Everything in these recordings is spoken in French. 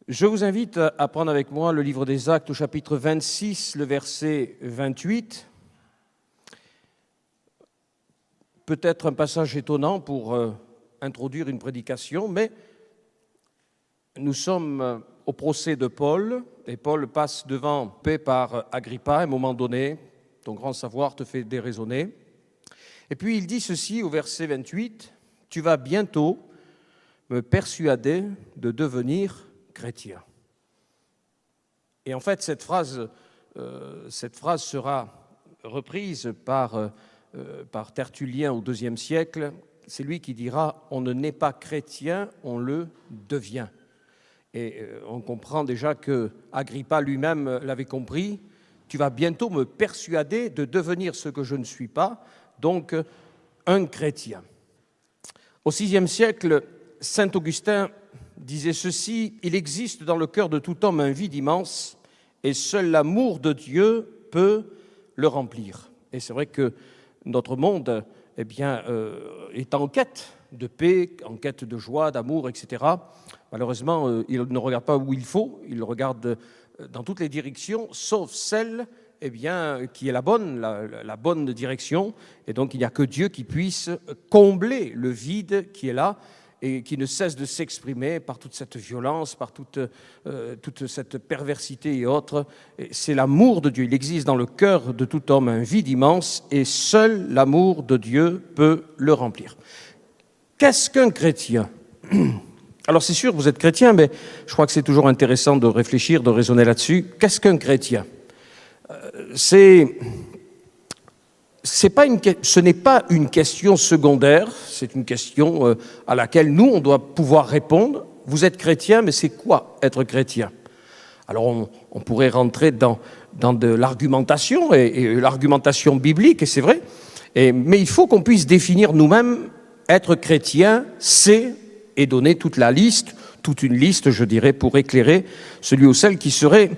Je vous invite à prendre avec moi le livre des Actes au chapitre 26, le verset 28. Peut-être un passage étonnant pour introduire une prédication, mais nous sommes au procès de Paul, et Paul passe devant paix par Agrippa à un moment donné. Ton grand savoir te fait déraisonner. Et puis il dit ceci au verset 28, « Tu vas bientôt me persuader de devenir chrétien. » Et en fait, cette phrase sera reprise par Tertullien au IIe siècle. C'est lui qui dira « On ne naît pas chrétien, on le devient ». Et on comprend déjà que Agrippa lui-même l'avait compris. « Tu vas bientôt me persuader de devenir ce que je ne suis pas, donc un chrétien. » Au VIe siècle, saint Augustin disait ceci, « Il existe dans le cœur de tout homme un vide immense, et seul l'amour de Dieu peut le remplir. » Et c'est vrai que notre monde est en quête de paix, en quête de joie, d'amour, etc. Malheureusement, il ne regarde pas où il faut, il regarde dans toutes les directions, sauf celle qui est la bonne direction. Et donc, il n'y a que Dieu qui puisse combler le vide qui est là et qui ne cesse de s'exprimer par toute cette violence, par toute cette perversité et autres. Et c'est l'amour de Dieu. Il existe dans le cœur de tout homme un vide immense et seul l'amour de Dieu peut le remplir. Qu'est-ce qu'un chrétien ? Alors c'est sûr, vous êtes chrétien, mais je crois que c'est toujours intéressant de réfléchir, de raisonner là-dessus. Qu'est-ce qu'un chrétien ? Ce n'est pas une question secondaire, c'est une question à laquelle nous, on doit pouvoir répondre. Vous êtes chrétien, mais c'est quoi être chrétien ? Alors on pourrait rentrer dans de l'argumentation, et l'argumentation biblique, et c'est vrai, mais il faut qu'on puisse définir nous-mêmes être chrétien, c'est, et donner toute une liste, je dirais, pour éclairer celui ou celle qui serait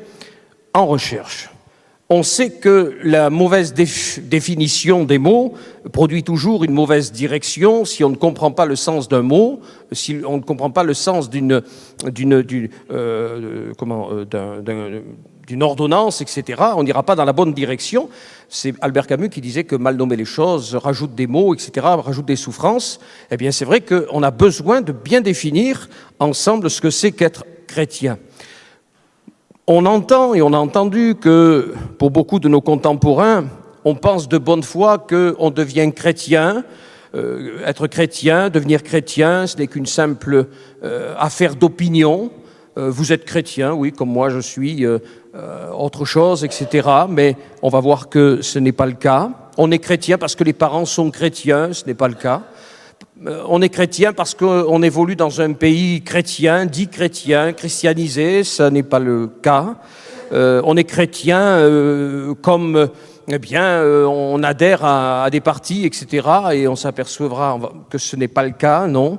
en recherche. On sait que la mauvaise définition des mots produit toujours une mauvaise direction. Si on ne comprend pas le sens d'un mot, si on ne comprend pas le sens d'une ordonnance, etc., on n'ira pas dans la bonne direction. C'est Albert Camus qui disait que mal nommer les choses rajoute des mots, etc., rajoute des souffrances. Eh bien, c'est vrai qu'on a besoin de bien définir ensemble ce que c'est qu'être chrétien. On entend et on a entendu que, pour beaucoup de nos contemporains, on pense de bonne foi qu'on devient chrétien. Être chrétien, devenir chrétien, ce n'est qu'une simple affaire d'opinion. Vous êtes chrétien, oui, comme moi je suis autre chose, etc. Mais on va voir que ce n'est pas le cas. On est chrétien parce que les parents sont chrétiens, ce n'est pas le cas. On est chrétien parce qu'on évolue dans un pays chrétien, dit chrétien, christianisé, ça n'est pas le cas. On est chrétien comme, on adhère à des partis, etc. Et on s'apercevra que ce n'est pas le cas, non.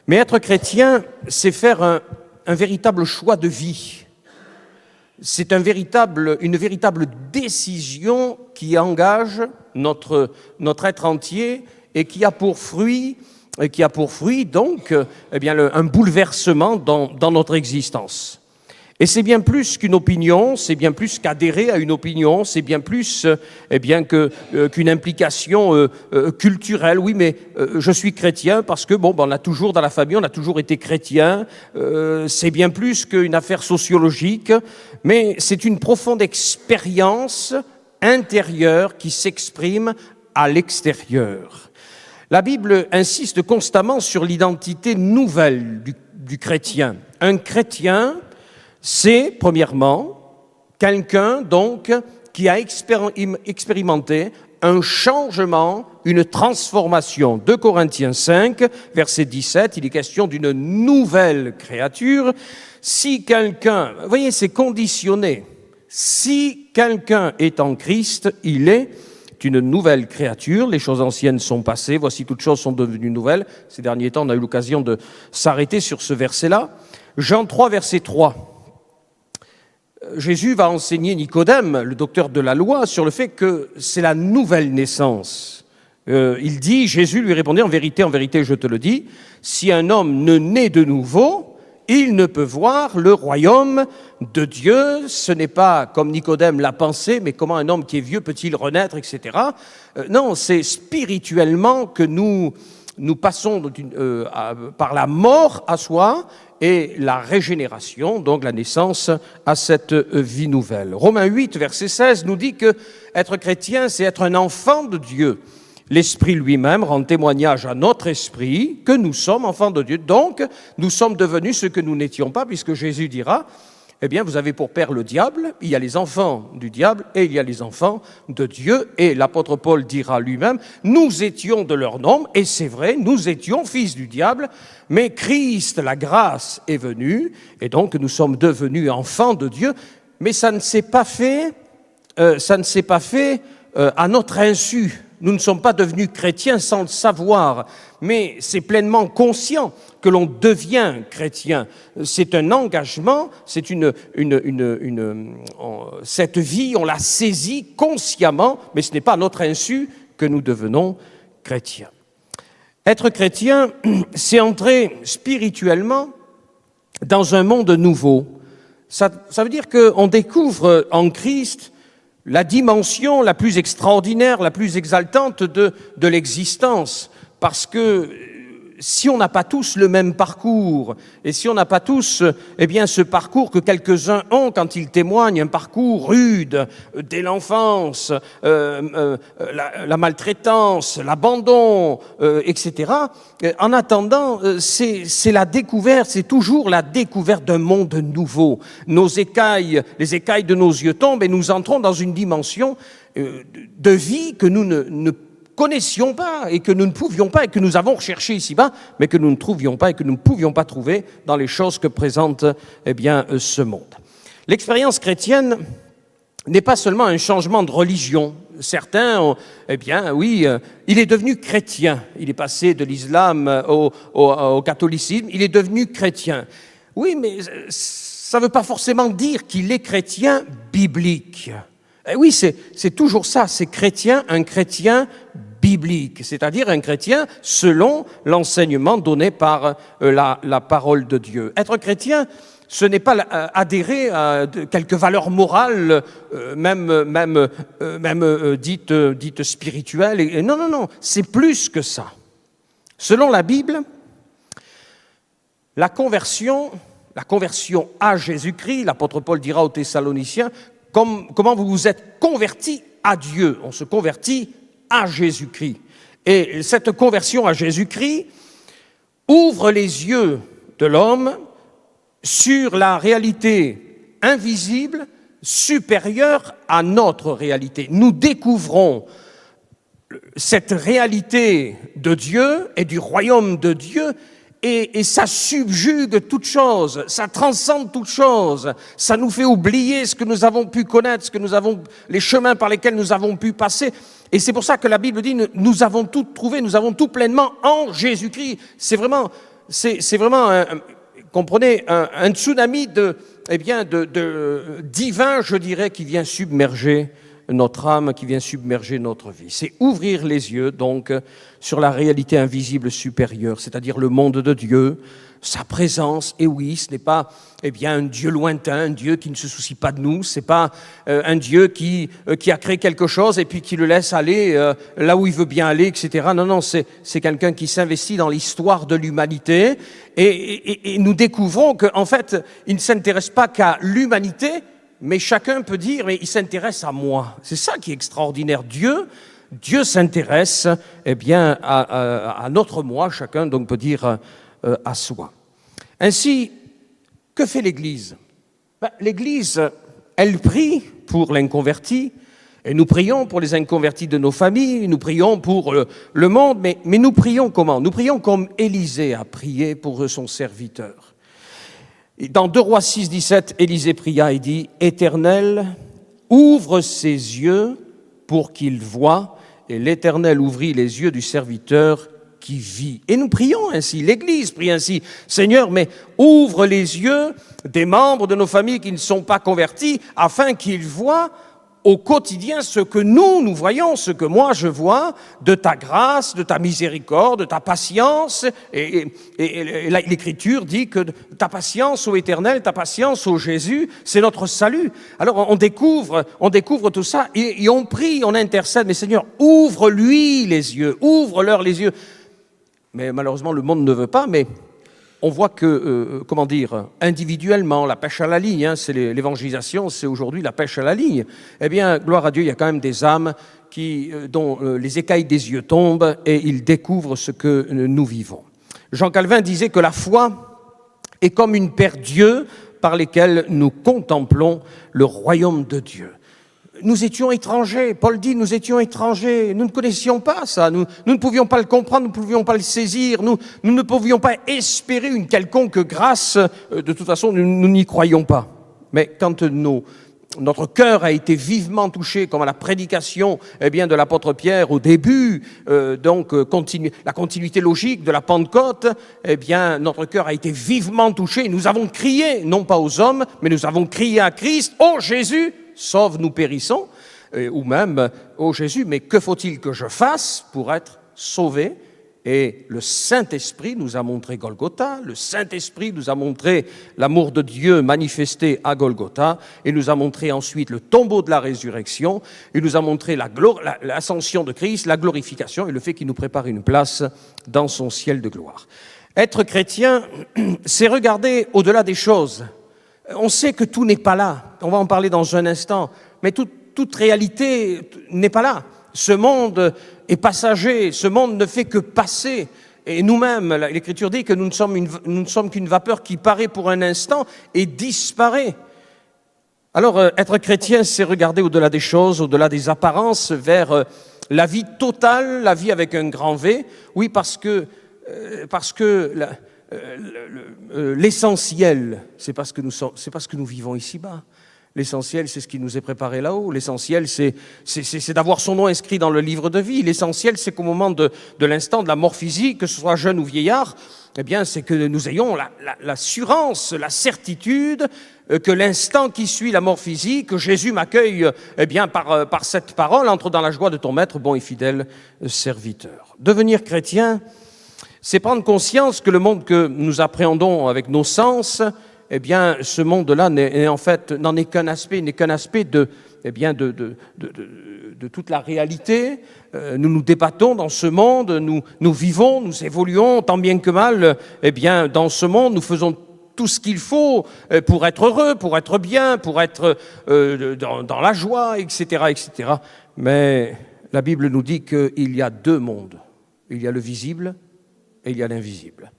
Mais être chrétien, c'est faire un véritable choix de vie. C'est une véritable décision qui engage notre être entier et qui a pour fruit donc un bouleversement dans notre existence. Et c'est bien plus qu'une opinion, c'est bien plus qu'adhérer à une opinion, c'est bien plus qu'une implication culturelle. Oui, mais je suis chrétien parce que on a toujours dans la famille, on a toujours été chrétien. C'est bien plus qu'une affaire sociologique, mais c'est une profonde expérience intérieure qui s'exprime à l'extérieur. La Bible insiste constamment sur l'identité nouvelle du chrétien. Un chrétien, c'est, premièrement, quelqu'un donc qui a expérimenté un changement, une transformation. 2 Corinthiens 5, verset 17, il est question d'une nouvelle créature. Si quelqu'un, vous voyez, c'est conditionné. Si quelqu'un est en Christ, il est une nouvelle créature, les choses anciennes sont passées, voici toutes choses sont devenues nouvelles. Ces derniers temps, on a eu l'occasion de s'arrêter sur ce verset-là. Jean 3, verset 3. Jésus va enseigner Nicodème, le docteur de la loi, sur le fait que c'est la nouvelle naissance. Il dit, Jésus lui répondait, en vérité, je te le dis, si un homme ne naît de nouveau, il ne peut voir le royaume de Dieu. Ce n'est pas comme Nicodème l'a pensé, mais comment un homme qui est vieux peut-il renaître, etc. Non, c'est spirituellement que nous passons par la mort à soi et la régénération, donc la naissance, à cette vie nouvelle. Romains 8, verset 16 nous dit que être chrétien, c'est être un enfant de Dieu. L'Esprit lui-même rend témoignage à notre esprit que nous sommes enfants de Dieu. Donc, nous sommes devenus ce que nous n'étions pas, puisque Jésus dira, eh bien, vous avez pour père le diable, il y a les enfants du diable et il y a les enfants de Dieu. Et l'apôtre Paul dira lui-même, nous étions de leur nombre, et c'est vrai, nous étions fils du diable, mais Christ, la grâce, est venu, et donc nous sommes devenus enfants de Dieu. Mais ça ne s'est pas fait, à notre insu. Nous ne sommes pas devenus chrétiens sans le savoir, mais c'est pleinement conscient que l'on devient chrétien. C'est un engagement, c'est cette vie, on la saisit consciemment, mais ce n'est pas à notre insu que nous devenons chrétiens. Être chrétien, c'est entrer spirituellement dans un monde nouveau. Ça veut dire qu'on découvre en Christ la dimension la plus extraordinaire, la plus exaltante de l'existence. Parce que si on n'a pas tous le même parcours, et si on n'a pas tous ce parcours que quelques-uns ont quand ils témoignent, un parcours rude, dès l'enfance, la maltraitance, l'abandon, etc., en attendant, c'est la découverte, c'est toujours la découverte d'un monde nouveau. Les écailles de nos yeux tombent et nous entrons dans une dimension de vie que nous ne connaissions pas et que nous ne pouvions pas et que nous avons recherché ici-bas, mais que nous ne trouvions pas et que nous ne pouvions pas trouver dans les choses que présente ce monde. L'expérience chrétienne n'est pas seulement un changement de religion. Certains, il est devenu chrétien. Il est passé de l'islam au catholicisme. Il est devenu chrétien. Oui, mais ça ne veut pas forcément dire qu'il est chrétien biblique. Oui, c'est toujours ça. C'est un chrétien biblique, c'est-à-dire un chrétien selon l'enseignement donné par la parole de Dieu. Être chrétien, ce n'est pas adhérer à quelques valeurs morales, même dites spirituelles. Non, c'est plus que ça. Selon la Bible, la conversion à Jésus-Christ, l'apôtre Paul dira aux Thessaloniciens, comment vous vous êtes convertis à Dieu. On se convertit à Jésus-Christ. Et cette conversion à Jésus-Christ ouvre les yeux de l'homme sur la réalité invisible supérieure à notre réalité. Nous découvrons cette réalité de Dieu et du royaume de Dieu et ça subjugue toute chose, ça transcende toute chose, ça nous fait oublier ce que nous avons pu connaître, les chemins par lesquels nous avons pu passer. Et c'est pour ça que la Bible dit, nous avons tout trouvé, nous avons tout pleinement en Jésus-Christ. C'est vraiment comprenez, un tsunami divin, je dirais, qui vient submerger notre âme, qui vient submerger notre vie. C'est ouvrir les yeux, donc, sur la réalité invisible supérieure, c'est-à-dire le monde de Dieu, sa présence. Et oui, ce n'est pas un Dieu lointain, un Dieu qui ne se soucie pas de nous, c'est pas un Dieu qui a créé quelque chose et puis qui le laisse aller là où il veut bien aller, etc. Non, c'est quelqu'un qui s'investit dans l'histoire de l'humanité et nous découvrons qu'en fait, il ne s'intéresse pas qu'à l'humanité, mais chacun peut dire, mais il s'intéresse à moi. C'est ça qui est extraordinaire. Dieu s'intéresse à notre moi, chacun donc peut dire à soi. Ainsi, que fait l'Église ? L'Église, elle prie pour l'inconverti, et nous prions pour les inconvertis de nos familles, nous prions pour le monde, mais nous prions comment ? Nous prions comme Élisée a prié pour son serviteur. Dans 2 Rois 6, 17, Élisée pria et dit « Éternel, ouvre ses yeux pour qu'il voie. » Et l'Éternel ouvrit les yeux du serviteur qui vit. Et nous prions ainsi, l'Église prie ainsi. Seigneur, mais ouvre les yeux des membres de nos familles qui ne sont pas convertis afin qu'ils voient au quotidien ce que nous voyons, ce que moi je vois de ta grâce, de ta miséricorde, de ta patience. Et l'Écriture dit que ta patience, ô Éternel, ta patience, ô Jésus, c'est notre salut. Alors on découvre tout ça et on prie, on intercède. Mais Seigneur, ouvre-lui les yeux, ouvre-leur les yeux. Mais malheureusement, le monde ne veut pas, mais on voit que, individuellement, la pêche à la ligne, c'est l'évangélisation, c'est aujourd'hui la pêche à la ligne. Eh bien, gloire à Dieu, il y a quand même des âmes dont les écailles des yeux tombent et ils découvrent ce que nous vivons. Jean Calvin disait que la foi est comme une paire d'yeux par lesquels nous contemplons le royaume de Dieu. Nous étions étrangers, Paul dit, nous étions étrangers, nous ne connaissions pas ça, nous ne pouvions pas le comprendre, nous ne pouvions pas le saisir, nous ne pouvions pas espérer une quelconque grâce, de toute façon nous n'y croyions pas. Mais quand notre cœur a été vivement touché, comme à la prédication de l'apôtre Pierre au début, la continuité logique de la Pentecôte, notre cœur a été vivement touché, nous avons crié, non pas aux hommes, mais nous avons crié à Christ, « Oh Jésus !» Sauve, nous périssons, ou même, ô Jésus, mais que faut-il que je fasse pour être sauvé? Et le Saint-Esprit nous a montré Golgotha, le Saint-Esprit nous a montré l'amour de Dieu manifesté à Golgotha, et nous a montré ensuite le tombeau de la résurrection, et nous a montré l'ascension de Christ, la glorification, et le fait qu'il nous prépare une place dans son ciel de gloire. Être chrétien, c'est regarder au-delà des choses. On sait que tout n'est pas là, on va en parler dans un instant, mais toute réalité n'est pas là. Ce monde est passager, ce monde ne fait que passer. Et nous-mêmes, l'Écriture dit que nous ne sommes qu'une vapeur qui paraît pour un instant et disparaît. Alors, être chrétien, c'est regarder au-delà des choses, au-delà des apparences, vers la vie totale, la vie avec un grand V. Oui, parce que l'essentiel, c'est pas ce que nous vivons ici-bas. L'essentiel, c'est ce qui nous est préparé là-haut. L'essentiel, c'est d'avoir son nom inscrit dans le livre de vie. L'essentiel, c'est qu'au moment de l'instant de la mort physique, que ce soit jeune ou vieillard, c'est que nous ayons l'assurance, la certitude que l'instant qui suit la mort physique, que Jésus m'accueille par cette parole, entre dans la joie de ton maître, bon et fidèle serviteur. Devenir chrétien, c'est prendre conscience que le monde que nous appréhendons avec nos sens, ce monde-là n'en est qu'un aspect, de toute la réalité. Nous nous débattons dans ce monde, nous vivons, nous évoluons tant bien que mal. Dans ce monde, nous faisons tout ce qu'il faut pour être heureux, pour être bien, pour être dans la joie, etc., etc. Mais la Bible nous dit qu'il y a deux mondes. Il y a le visible et il y a l'invisible.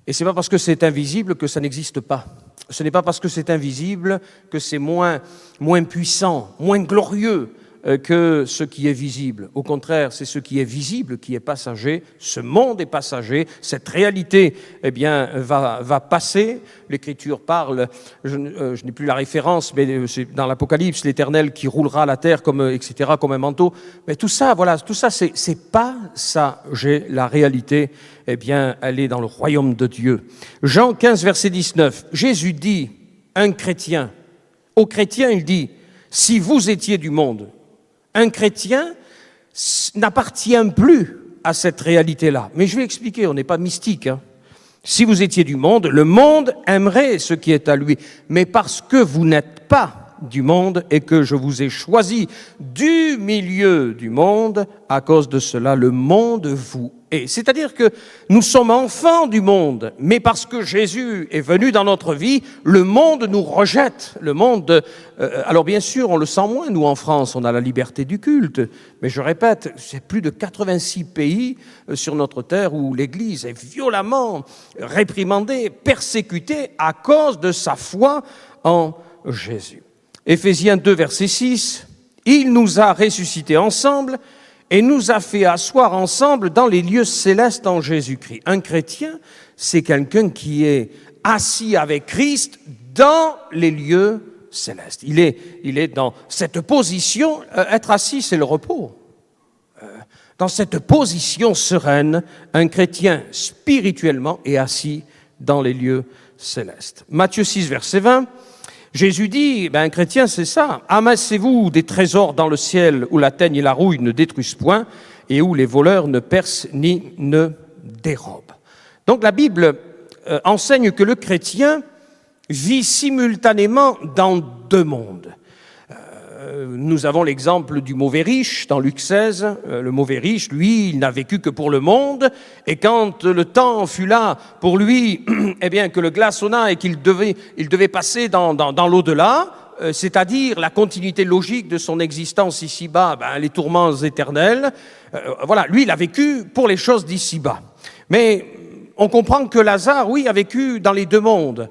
Et ce n'est pas parce que c'est invisible que ça n'existe pas. Ce n'est pas parce que c'est invisible que c'est moins puissant, moins glorieux que ce qui est visible. Au contraire, c'est ce qui est visible qui est passager. Ce monde est passager. Cette réalité, va passer. L'Écriture parle, je n'ai plus la référence, mais c'est dans l'Apocalypse, l'Éternel qui roulera la terre comme un manteau. Mais tout ça, c'est passager. La réalité, elle est dans le royaume de Dieu. Jean 15, verset 19. Jésus dit, aux chrétiens, il dit, si vous étiez du monde, un chrétien n'appartient plus à cette réalité-là. Mais je vais expliquer, on n'est pas mystique. Si vous étiez du monde, le monde aimerait ce qui est à lui. Mais parce que vous n'êtes pas du monde et que je vous ai choisi du milieu du monde, à cause de cela, le monde vous hait. C'est-à-dire que nous sommes enfants du monde, mais parce que Jésus est venu dans notre vie, le monde nous rejette. Le monde, alors bien sûr, on le sent moins, nous en France, on a la liberté du culte, mais je répète, c'est plus de 86 pays sur notre terre où l'Église est violemment réprimandée, persécutée à cause de sa foi en Jésus. Éphésiens 2, verset 6, « Il nous a ressuscités ensemble et nous a fait asseoir ensemble dans les lieux célestes en Jésus-Christ. » Un chrétien, c'est quelqu'un qui est assis avec Christ dans les lieux célestes. Il est dans cette position, être assis, c'est le repos. Dans cette position sereine, un chrétien spirituellement est assis dans les lieux célestes. Matthieu 6, verset 20, Jésus dit, un chrétien c'est ça, amassez-vous des trésors dans le ciel où la teigne et la rouille ne détruisent point et où les voleurs ne percent ni ne dérobent. Donc la Bible enseigne que le chrétien vit simultanément dans deux mondes. Nous avons l'exemple du mauvais riche dans Luc 16. Le mauvais riche, lui, il n'a vécu que pour le monde. Et quand le temps fut là pour lui, eh bien, que le glaçonna et qu'il devait passer dans l'au-delà, c'est-à-dire la continuité logique de son existence ici-bas, les tourments éternels, voilà, lui, il a vécu pour les choses d'ici-bas. Mais on comprend que Lazare, oui, a vécu dans les deux mondes.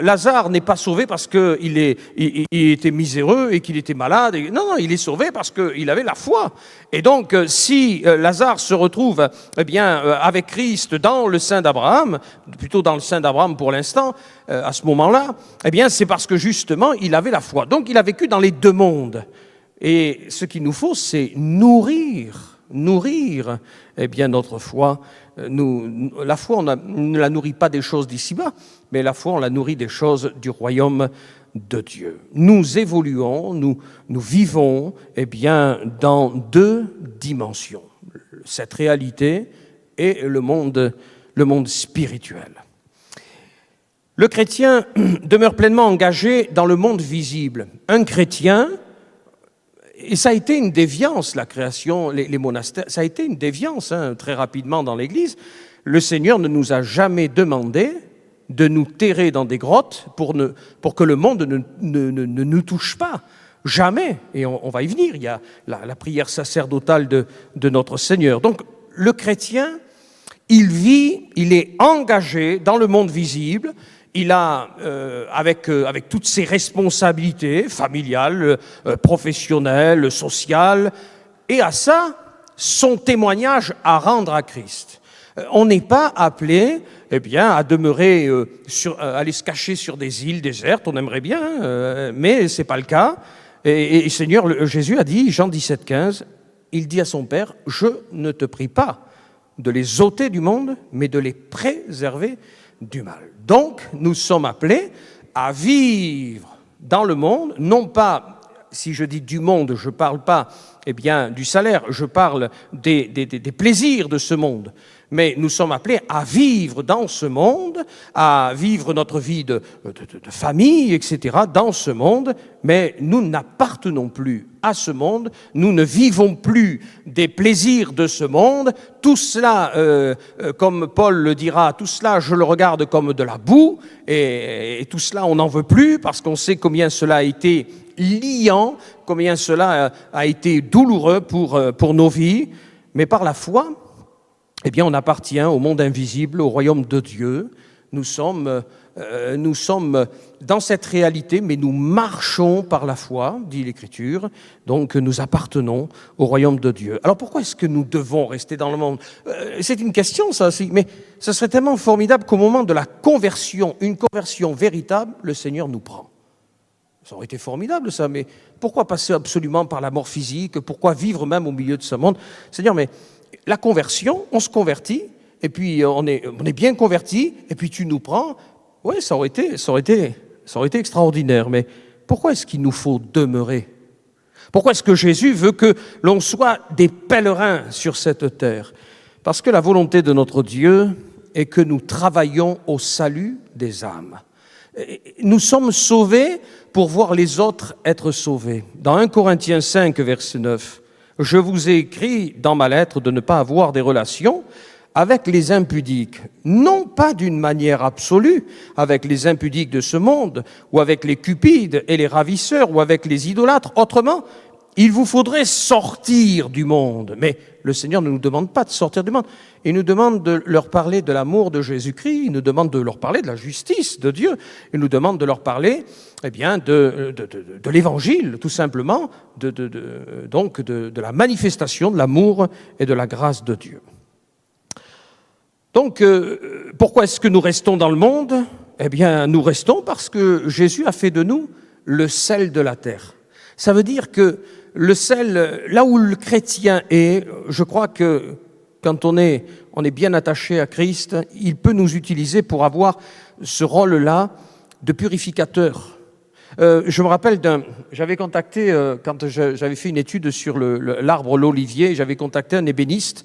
Lazare n'est pas sauvé parce qu'il était miséreux et qu'il était malade. Non, il est sauvé parce qu'il avait la foi. Et donc, si Lazare se retrouve avec Christ dans le sein d'Abraham, plutôt dans le sein d'Abraham pour l'instant, à ce moment-là, c'est parce que justement, il avait la foi. Donc, il a vécu dans les deux mondes. Et ce qu'il nous faut, c'est nourrir notre foi. La foi, on ne la nourrit pas des choses d'ici-bas, mais la foi, on la nourrit des choses du royaume de Dieu. Nous évoluons, nous vivons dans deux dimensions, cette réalité et le monde spirituel. Le chrétien demeure pleinement engagé dans le monde visible. Un chrétien, et ça a été une déviance, la création, les monastères, ça a été une déviance très rapidement dans l'Église. Le Seigneur ne nous a jamais demandé de nous terrer dans des grottes pour que le monde ne nous touche pas. Jamais. Et on va y venir. Il y a la prière sacerdotale de notre Seigneur. Donc, le chrétien, il est engagé dans le monde visible. Il a, avec toutes ses responsabilités familiales, professionnelles, sociales, et à ça, son témoignage à rendre à Christ. On n'est pas appelé, à demeurer, aller se cacher sur des îles désertes, on aimerait bien, mais c'est pas le cas. Et Seigneur, Jésus a dit, Jean 17, 15, il dit à son Père, je ne te prie pas de les ôter du monde, mais de les préserver du mal. Donc, nous sommes appelés à vivre dans le monde, non pas, si je dis du monde, je ne parle pas du salaire, je parle des plaisirs de ce monde, mais nous sommes appelés à vivre dans ce monde, à vivre notre vie de famille, etc., dans ce monde, mais nous n'appartenons plus à ce monde, nous ne vivons plus des plaisirs de ce monde, tout cela, comme Paul le dira, tout cela je le regarde comme de la boue, et tout cela on n'en veut plus, parce qu'on sait combien cela a été liant, combien cela a été douloureux pour nos vies, mais par la foi, on appartient au monde invisible, au royaume de Dieu. Nous sommes dans cette réalité, mais nous marchons par la foi, dit l'Écriture, donc nous appartenons au royaume de Dieu. Alors pourquoi est-ce que nous devons rester dans le monde ? C'est une question, ça aussi, mais ce serait tellement formidable qu'au moment de la conversion, une conversion véritable, le Seigneur nous prend. Ça aurait été formidable, ça, mais pourquoi passer absolument par la mort physique ? Pourquoi vivre même au milieu de ce monde ? Seigneur, mais la conversion, on se convertit, et puis on est bien converti, et puis tu nous prends. Oui, ça aurait été extraordinaire, mais pourquoi est-ce qu'il nous faut demeurer ? Pourquoi est-ce que Jésus veut que l'on soit des pèlerins sur cette terre ? Parce que la volonté de notre Dieu est que nous travaillions au salut des âmes. Nous sommes sauvés pour voir les autres être sauvés. Dans 1 Corinthiens 5, verset 9, « Je vous ai écrit dans ma lettre de ne pas avoir des relations avec les impudiques, non pas d'une manière absolue, avec les impudiques de ce monde, ou avec les cupides et les ravisseurs, ou avec les idolâtres. Autrement, il vous faudrait sortir du monde. » Mais le Seigneur ne nous demande pas de sortir du monde. Il nous demande de leur parler de l'amour de Jésus-Christ, il nous demande de leur parler de la justice de Dieu, il nous demande de leur parler de l'Évangile, tout simplement, donc de la manifestation de l'amour et de la grâce de Dieu. Donc, pourquoi est-ce que nous restons dans le monde ? Nous restons parce que Jésus a fait de nous le sel de la terre. Ça veut dire que le sel, là où le chrétien est, je crois que quand on est bien attaché à Christ, il peut nous utiliser pour avoir ce rôle-là de purificateur. Je me rappelle j'avais contacté, quand j'avais fait une étude sur l'arbre l'olivier, j'avais contacté un ébéniste,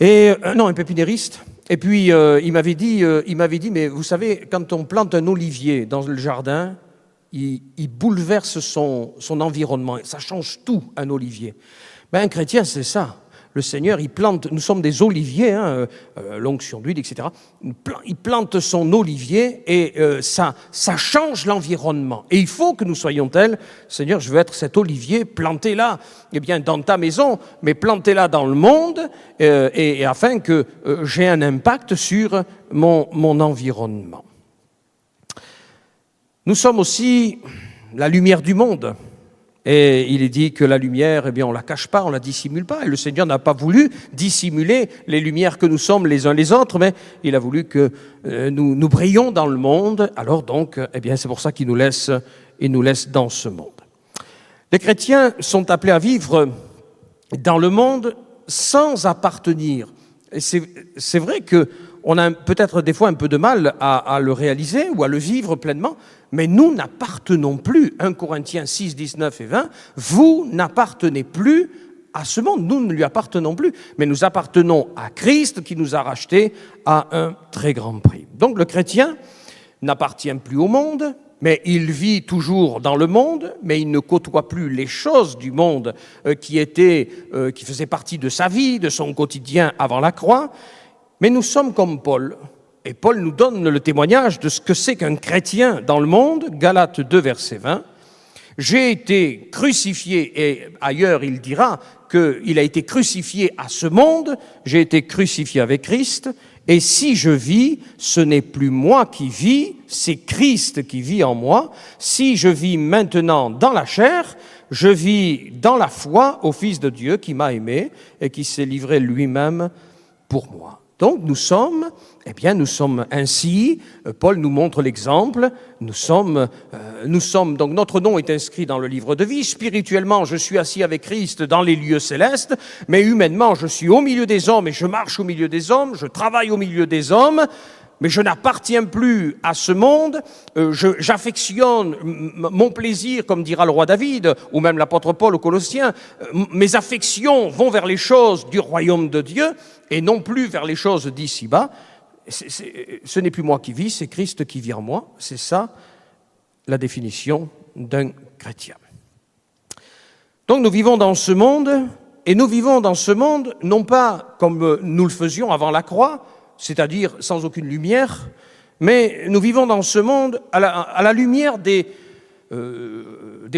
un pépiniériste. Et puis, il m'avait dit, mais vous savez, quand on plante un olivier dans le jardin, il bouleverse son environnement. Ça change tout, un olivier. Ben, un chrétien, c'est ça. Le Seigneur, il plante, nous sommes des oliviers, l'onction d'huile, etc. Il plante son olivier et ça change l'environnement. Et il faut que nous soyons tels. Seigneur, je veux être cet olivier planté là, eh bien, dans ta maison, mais planté là dans le monde, et afin que j'ai un impact sur mon environnement. Nous sommes aussi la lumière du monde. Et il est dit que la lumière, eh bien, on ne la cache pas, on ne la dissimule pas. Et le Seigneur n'a pas voulu dissimuler les lumières que nous sommes les uns les autres, mais il a voulu que nous brillions dans le monde. Alors donc, eh bien, c'est pour ça qu'il nous laisse dans ce monde. Les chrétiens sont appelés à vivre dans le monde sans appartenir. Et c'est vrai qu'on a peut-être des fois un peu de mal à le réaliser ou à le vivre pleinement, mais nous n'appartenons plus, 1 Corinthiens 6, 19 et 20, vous n'appartenez plus à ce monde, nous ne lui appartenons plus, mais nous appartenons à Christ qui nous a rachetés à un très grand prix. Donc le chrétien n'appartient plus au monde, mais il vit toujours dans le monde, mais il ne côtoie plus les choses du monde qui faisaient partie de sa vie, de son quotidien avant la croix. Mais nous sommes comme Paul. Et Paul nous donne le témoignage de ce que c'est qu'un chrétien dans le monde, Galates 2, verset 20. J'ai été crucifié, et ailleurs il dira qu'il a été crucifié à ce monde, j'ai été crucifié avec Christ, et si je vis, ce n'est plus moi qui vis, c'est Christ qui vit en moi. Si je vis maintenant dans la chair, je vis dans la foi au Fils de Dieu qui m'a aimé et qui s'est livré lui-même pour moi. Donc nous sommes ainsi, Paul nous montre l'exemple, nous sommes, donc notre nom est inscrit dans le livre de vie, spirituellement je suis assis avec Christ dans les lieux célestes, mais humainement je suis au milieu des hommes et je marche au milieu des hommes, je travaille au milieu des hommes, mais je n'appartiens plus à ce monde, j'affectionne mon plaisir, comme dira le roi David, ou même l'apôtre Paul aux Colossiens, mes affections vont vers les choses du royaume de Dieu, et non plus vers les choses d'ici-bas. Ce n'est plus moi qui vis, c'est Christ qui vit en moi. C'est ça la définition d'un chrétien. Donc nous vivons dans ce monde, et nous vivons dans ce monde non pas comme nous le faisions avant la croix, c'est-à-dire sans aucune lumière, mais nous vivons dans ce monde à la lumière des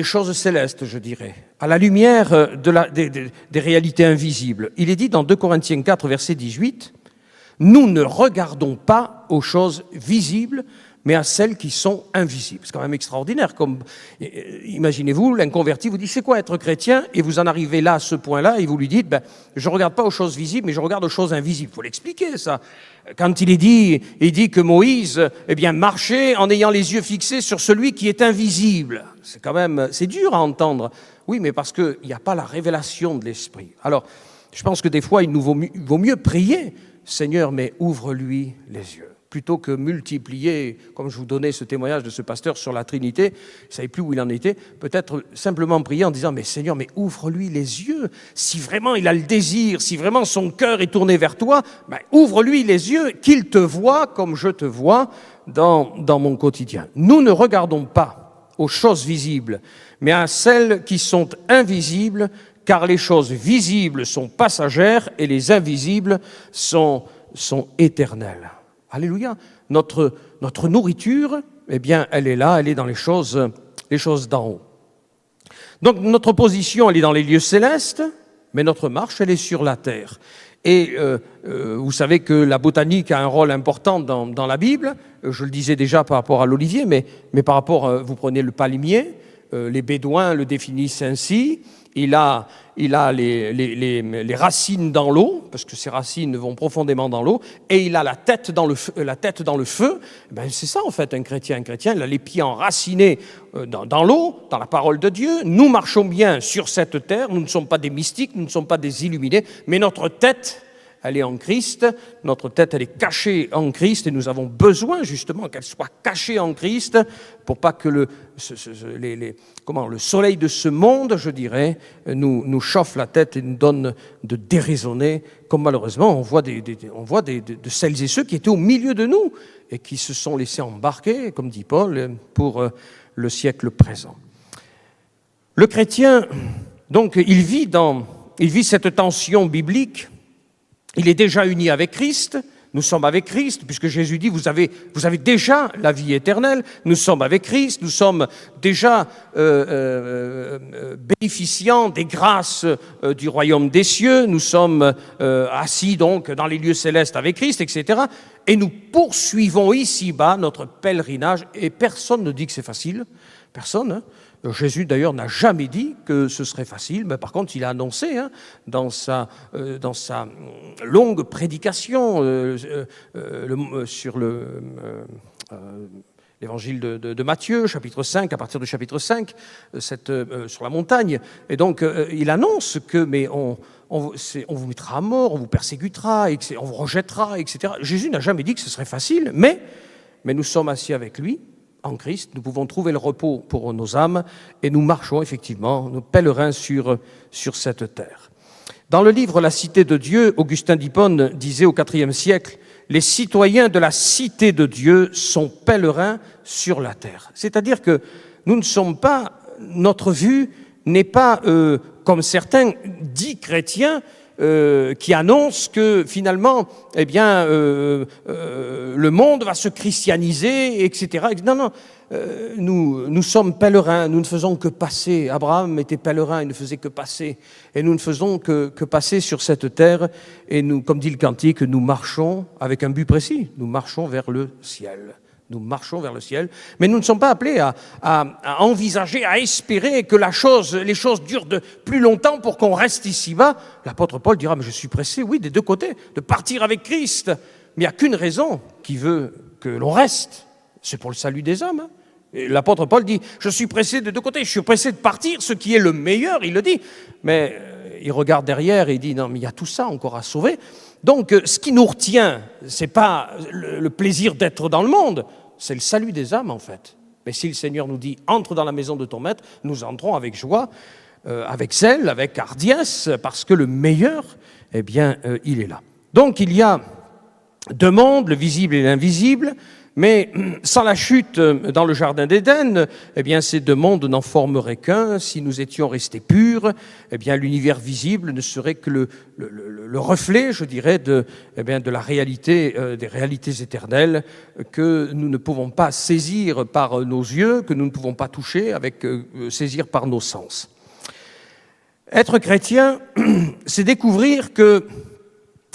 choses célestes, je dirais, à la lumière des réalités invisibles. Il est dit dans 2 Corinthiens 4, verset 18, « Nous ne regardons pas aux choses visibles, mais à celles qui sont invisibles. » C'est quand même extraordinaire. Imaginez-vous, l'inconverti vous dit « C'est quoi être chrétien ?» Et vous en arrivez là, à ce point-là, et vous lui dites « Je ne regarde pas aux choses visibles, mais je regarde aux choses invisibles. » Il faut l'expliquer, ça. Quand il dit que Moïse marchait en ayant les yeux fixés sur celui qui est invisible. C'est dur à entendre. Oui, mais parce qu'il n'y a pas la révélation de l'Esprit. Alors, je pense que des fois, il nous vaut mieux prier « Seigneur, mais ouvre-lui les yeux ». Plutôt que multiplier, comme je vous donnais ce témoignage de ce pasteur sur la Trinité, je ne savais plus où il en était, peut-être simplement prier en disant « Mais Seigneur, mais ouvre-lui les yeux. Si vraiment il a le désir, si vraiment son cœur est tourné vers toi, ouvre-lui les yeux, qu'il te voie comme je te vois dans mon quotidien. » Nous ne regardons pas aux choses visibles, mais à celles qui sont invisibles, car les choses visibles sont passagères et les invisibles sont éternelles. Alléluia. Notre nourriture, eh bien, elle est là, elle est dans les choses d'en haut. Donc, notre position, elle est dans les lieux célestes, mais notre marche, elle est sur la terre. Et vous savez que la botanique a un rôle important dans la Bible. Je le disais déjà par rapport à l'olivier, mais par rapport, vous prenez le palmier, les Bédouins le définissent ainsi. Il a les racines dans l'eau, parce que ses racines vont profondément dans l'eau, et il a la tête dans le feu. C'est ça en fait un chrétien. Un chrétien, il a les pieds enracinés dans l'eau, dans la parole de Dieu. Nous marchons bien sur cette terre, nous ne sommes pas des mystiques, nous ne sommes pas des illuminés, mais notre tête, elle est en Christ, notre tête, elle est cachée en Christ, et nous avons besoin justement qu'elle soit cachée en Christ pour pas que le soleil de ce monde, je dirais, nous chauffe la tête et nous donne de déraisonner, comme malheureusement on voit de celles et ceux qui étaient au milieu de nous et qui se sont laissés embarquer, comme dit Paul, pour le siècle présent. Le chrétien, donc, il vit cette tension biblique. Il est déjà uni avec Christ. Nous sommes avec Christ, puisque Jésus dit, vous avez déjà la vie éternelle. Nous sommes avec Christ. Nous sommes déjà bénéficiants des grâces du royaume des cieux. Nous sommes assis donc dans les lieux célestes avec Christ, etc. Et nous poursuivons ici-bas notre pèlerinage. Et personne ne dit que c'est facile. Personne, hein. Jésus, d'ailleurs, n'a jamais dit que ce serait facile, mais par contre, il a annoncé dans sa longue prédication sur l'évangile de Matthieu, chapitre 5, à partir du chapitre 5, sur la montagne. Et donc, il annonce que on vous mettra à mort, on vous persécutera, on vous rejettera, etc. Jésus n'a jamais dit que ce serait facile, mais nous sommes assis avec lui, en Christ, nous pouvons trouver le repos pour nos âmes et nous marchons effectivement, nos pèlerins sur cette terre. Dans le livre La Cité de Dieu, Augustin d'Hippone disait au IVe siècle, « Les citoyens de la Cité de Dieu sont pèlerins sur la terre. » C'est-à-dire que nous ne sommes pas, notre vue n'est pas, comme certains dits chrétiens, qui annonce que finalement, le monde va se christianiser, etc. Non, nous sommes pèlerins, nous ne faisons que passer. Abraham était pèlerin, il ne faisait que passer. Et nous ne faisons que passer sur cette terre. Et nous, comme dit le cantique, nous marchons avec un but précis. Nous marchons vers le ciel. Nous marchons vers le ciel, mais nous ne sommes pas appelés à envisager, à espérer que les choses durent de plus longtemps pour qu'on reste ici-bas. L'apôtre Paul dira, mais je suis pressé, oui, des deux côtés, de partir avec Christ. Mais il n'y a qu'une raison qui veut que l'on reste, c'est pour le salut des hommes. Et l'apôtre Paul dit, je suis pressé de deux côtés, je suis pressé de partir, ce qui est le meilleur, il le dit. Mais il regarde derrière et il dit, non, mais il y a tout ça encore à sauver. Donc, ce qui nous retient, ce n'est pas le plaisir d'être dans le monde, c'est le salut des âmes, en fait. Mais si le Seigneur nous dit « Entre dans la maison de ton maître », nous entrons avec joie, avec zèle, avec hardiesse, parce que le meilleur, il est là. Donc, il y a deux mondes, le visible et l'invisible, mais sans la chute dans le jardin d'Éden, ces deux mondes n'en formeraient qu'un. Si nous étions restés purs, l'univers visible ne serait que le reflet, je dirais, de la réalité, des réalités éternelles que nous ne pouvons pas saisir par nos yeux, que nous ne pouvons pas toucher, saisir par nos sens. Être chrétien, c'est découvrir que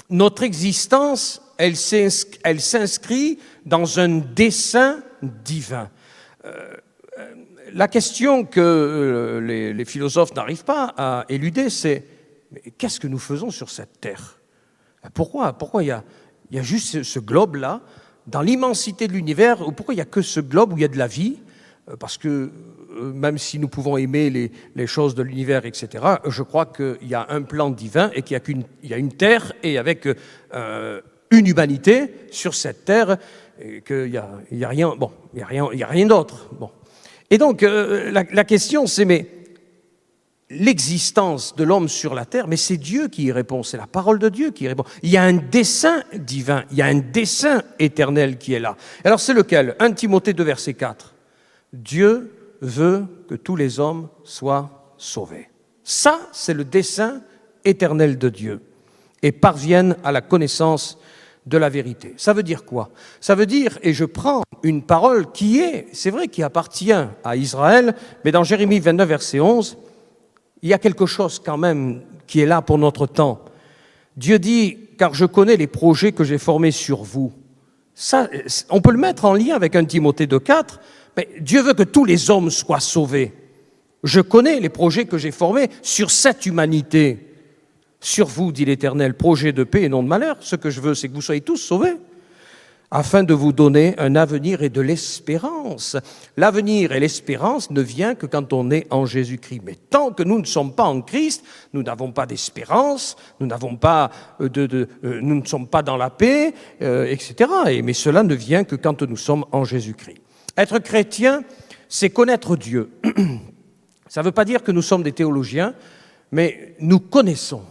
notre existence, elle s'inscrit dans un dessein divin. La question que les philosophes n'arrivent pas à éluder, c'est qu'est-ce que nous faisons sur cette terre? Pourquoi il y a juste ce globe-là, dans l'immensité de l'univers, pourquoi il n'y a que ce globe où il y a de la vie? Parce que même si nous pouvons aimer les choses de l'univers, etc., je crois qu'il y a un plan divin et qu'il y a une terre et avec une humanité sur cette terre, et qu'il n'y a rien d'autre. Bon. Et donc, la question, c'est, mais l'existence de l'homme sur la terre, mais c'est Dieu qui y répond, c'est la parole de Dieu qui y répond. Il y a un dessein divin, il y a un dessein éternel qui est là. Alors, c'est lequel? 1 Timothée 2, verset 4. Dieu veut que tous les hommes soient sauvés. Ça, c'est le dessein éternel de Dieu et parviennent à la connaissance de la vérité. Ça veut dire quoi? Ça veut dire, et je prends une parole c'est vrai, qui appartient à Israël, mais dans Jérémie 29, verset 11, il y a quelque chose quand même qui est là pour notre temps. Dieu dit, car je connais les projets que j'ai formés sur vous. Ça, on peut le mettre en lien avec 1 Timothée 2, 4, mais Dieu veut que tous les hommes soient sauvés. Je connais les projets que j'ai formés sur cette humanité. Sur vous, dit l'Éternel, projet de paix et non de malheur. Ce que je veux, c'est que vous soyez tous sauvés. afin de vous donner un avenir et de l'espérance. L'avenir et l'espérance ne vient que quand on est en Jésus-Christ. Mais tant que nous ne sommes pas en Christ, nous n'avons pas d'espérance, nous n'avons pas nous ne sommes pas dans la paix, etc. Mais cela ne vient que quand nous sommes en Jésus-Christ. Être chrétien, c'est connaître Dieu. Ça ne veut pas dire que nous sommes des théologiens, mais nous connaissons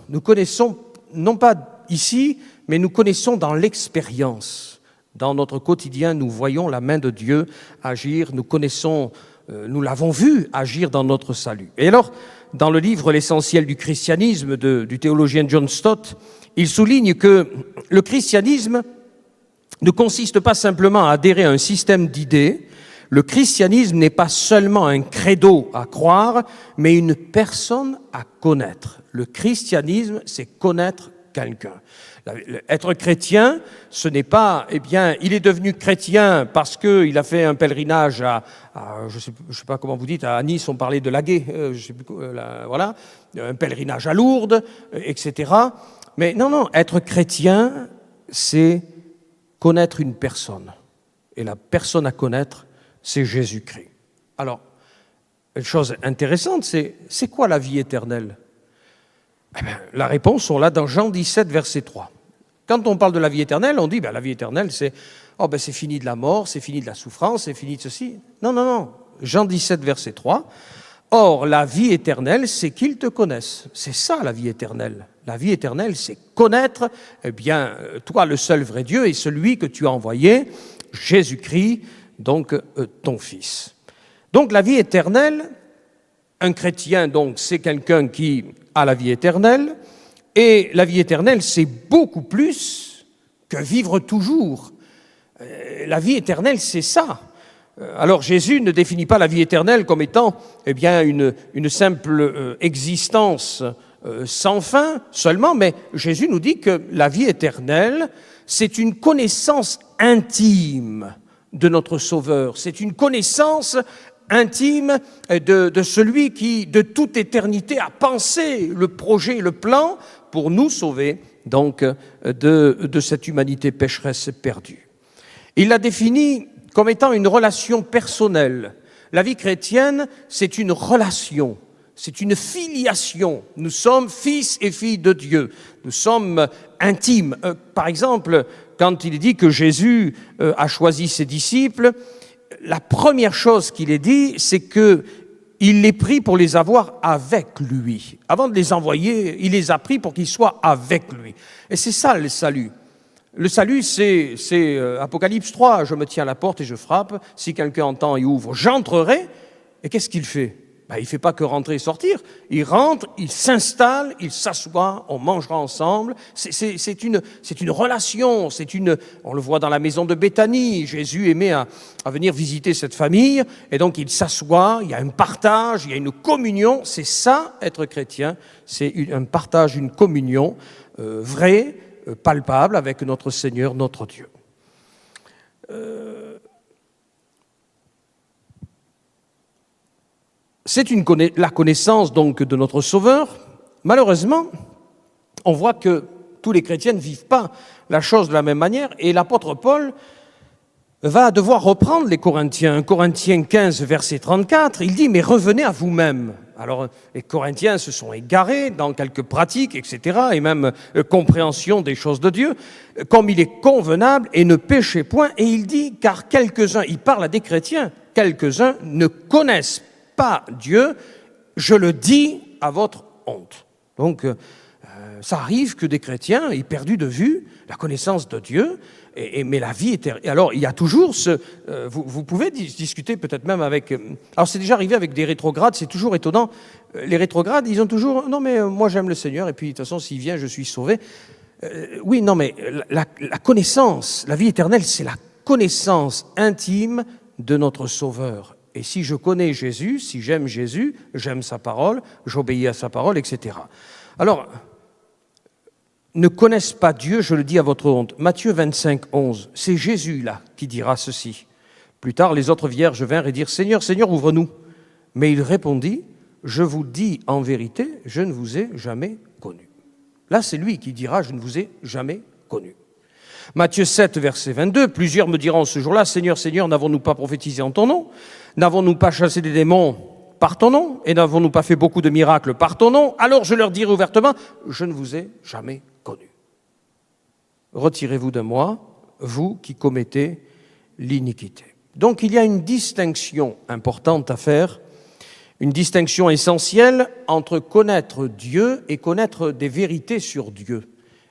non pas ici, mais nous connaissons dans l'expérience. Dans notre quotidien, nous voyons la main de Dieu agir, nous l'avons vu agir dans notre salut. Et alors, dans le livre L'essentiel du christianisme du théologien John Stott, il souligne que le christianisme ne consiste pas simplement à adhérer à un système d'idées. Le christianisme n'est pas seulement un credo à croire, mais une personne à connaître. Le christianisme, c'est connaître quelqu'un. Être chrétien, ce n'est pas, il est devenu chrétien parce qu'il a fait un pèlerinage je sais pas comment vous dites, à Nice, on parlait de Laguet, voilà, un pèlerinage à Lourdes, etc. Mais non, être chrétien, c'est connaître une personne. Et la personne à connaître, c'est Jésus-Christ. Alors, une chose intéressante, c'est quoi la vie éternelle ? La réponse, on l'a dans Jean 17, verset 3. Quand on parle de la vie éternelle, on dit la vie éternelle, c'est fini de la mort, c'est fini de la souffrance, c'est fini de ceci. Non. Jean 17, verset 3. Or, la vie éternelle, c'est qu'ils te connaissent. C'est ça, la vie éternelle. La vie éternelle, c'est connaître, toi, le seul vrai Dieu, et celui que tu as envoyé, Jésus-Christ, donc ton Fils. Donc, la vie éternelle, un chrétien, donc, c'est quelqu'un qui a la vie éternelle, et la vie éternelle, c'est beaucoup plus que vivre toujours. La vie éternelle, c'est ça. Alors Jésus ne définit pas la vie éternelle comme étant une simple existence sans fin seulement, mais Jésus nous dit que la vie éternelle, c'est une connaissance intime de notre Sauveur. C'est une connaissance intime de celui qui, de toute éternité, a pensé le projet, le plan pour nous sauver donc de cette humanité pécheresse perdue. Il l'a défini comme étant une relation personnelle. La vie chrétienne, c'est une relation, c'est une filiation. Nous sommes fils et filles de Dieu. Nous sommes intimes. Par exemple, quand il dit que Jésus a choisi ses disciples, la première chose qu'il ait dit, c'est qu'il les prit pour les avoir avec lui. Avant de les envoyer, il les a pris pour qu'ils soient avec lui. Et c'est ça le salut. Le salut, c'est Apocalypse 3, je me tiens à la porte et je frappe. Si quelqu'un entend et ouvre, j'entrerai. Et qu'est-ce qu'il fait ? Il ne fait pas que rentrer et sortir. Il rentre, il s'installe, il s'assoit, on mangera ensemble. C'est une relation, on le voit dans la maison de Béthanie. Jésus aimait à venir visiter cette famille, et donc il s'assoit, il y a un partage, il y a une communion. C'est ça, être chrétien, c'est un partage, une communion vraie, palpable avec notre Seigneur, notre Dieu. C'est la connaissance donc de notre Sauveur. Malheureusement, on voit que tous les chrétiens ne vivent pas la chose de la même manière, et l'apôtre Paul va devoir reprendre les Corinthiens. Corinthiens 15, verset 34, il dit « Mais revenez à vous-même ». Alors, les Corinthiens se sont égarés dans quelques pratiques, etc., et même compréhension des choses de Dieu, comme il est convenable, et ne péchez point. Et il dit « Car quelques-uns », il parle à des chrétiens, « quelques-uns ne connaissent pas Dieu, je le dis à votre honte ». Donc, ça arrive que des chrétiens aient perdu de vue la connaissance de Dieu, mais la vie éternelle. Alors, il y a toujours vous pouvez discuter peut-être même avec... Alors, c'est déjà arrivé avec des rétrogrades, c'est toujours étonnant. Les rétrogrades, ils ont toujours... Non, mais moi, j'aime le Seigneur, et puis, de toute façon, s'il vient, je suis sauvé. Oui, non, mais la connaissance, la vie éternelle, c'est la connaissance intime de notre Sauveur. Et si je connais Jésus, si j'aime Jésus, j'aime sa parole, j'obéis à sa parole, etc. Alors... ne connaissent pas Dieu, je le dis à votre honte. Matthieu 25, 11, c'est Jésus là qui dira ceci. Plus tard, les autres vierges vinrent et dirent « Seigneur, Seigneur, ouvre-nous ». Mais il répondit « Je vous dis en vérité, je ne vous ai jamais connu ». Là, c'est lui qui dira « Je ne vous ai jamais connu ». Matthieu 7, verset 22, plusieurs me diront ce jour-là, Seigneur, Seigneur, n'avons-nous pas prophétisé en ton nom? N'avons-nous pas chassé des démons par ton nom? Et n'avons-nous pas fait beaucoup de miracles par ton nom? Alors je leur dirai ouvertement, je ne vous ai jamais connu. Retirez-vous de moi, vous qui commettez l'iniquité. Donc il y a une distinction importante à faire, une distinction essentielle entre connaître Dieu et connaître des vérités sur Dieu.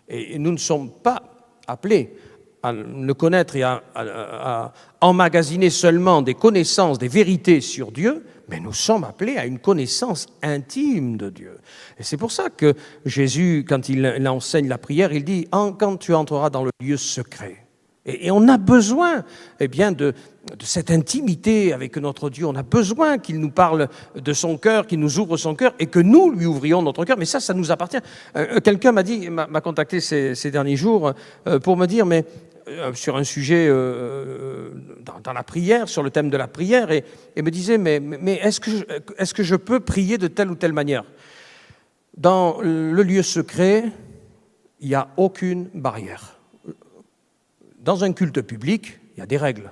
Et nous ne sommes pas appelés à le connaître et à emmagasiner seulement des connaissances, des vérités sur Dieu, mais nous sommes appelés à une connaissance intime de Dieu. Et c'est pour ça que Jésus, quand il enseigne la prière, il dit « Quand tu entreras dans le lieu secret ». Et on a besoin de cette intimité avec notre Dieu. On a besoin qu'il nous parle de son cœur, qu'il nous ouvre son cœur et que nous lui ouvrions notre cœur. Mais ça nous appartient. Quelqu'un m'a contacté ces derniers jours pour me dire, mais sur un sujet dans la prière, sur le thème de la prière, et me disait, mais est-ce que je peux prier de telle ou telle manière? Dans le lieu secret, il n'y a aucune barrière. Dans un culte public, il y a des règles.